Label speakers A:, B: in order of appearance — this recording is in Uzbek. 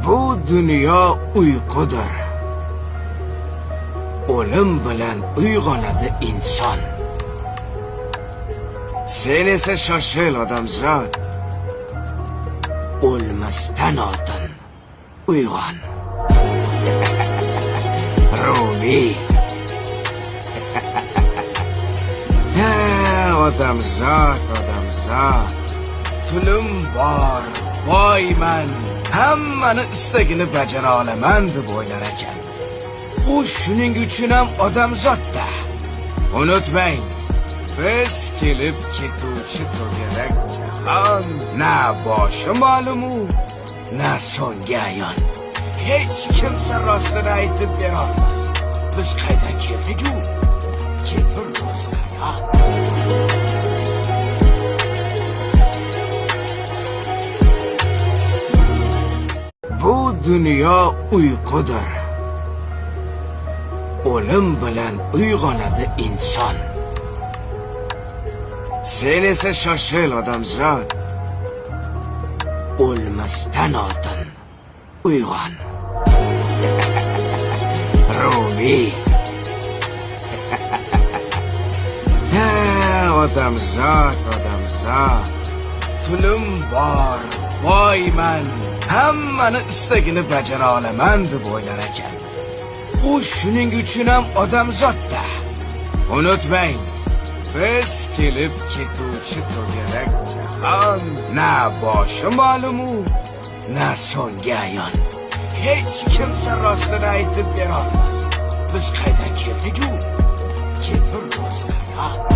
A: Bu dunyo uyqudir. O'lim bilan uyg'onadi inson. Sen esa shoshil odamzod. O'lmasdan oldin uyg'on. Rumi. Odamzod. Pulim bor, boyman. Hammani istagini bajara olaman deb o'ylar ekan. U shuning uchun ham odamzodda. Unutmang, biz kelib ketuvchi to'garak jahon. Na boshi ma'lumu, na so'nggi ayon. Hech kimsa rostini aytib bera olmas. Biz qaydan keldik-ku? Keturmiz qayon. Bu dunyo uyqudir. O'lim bilan uyg'onadi inson. Sen esa shoshil odamzod. O'lmasdan oldin uyg'on. Rumi. Odamzod. Pulim bor, boyman. Hammani istagini bajara olaman deb o'ylar ekan. U shuning uchun ham odamzodda. Unutmang, biz kelib ketuvchi to'garak jahon. Na boshi ma'lumu, na so'nggi ayon. Hech kimsa rostini aytib bera olmas. Biz qaydan keldik-ku? Keturmiz qayon.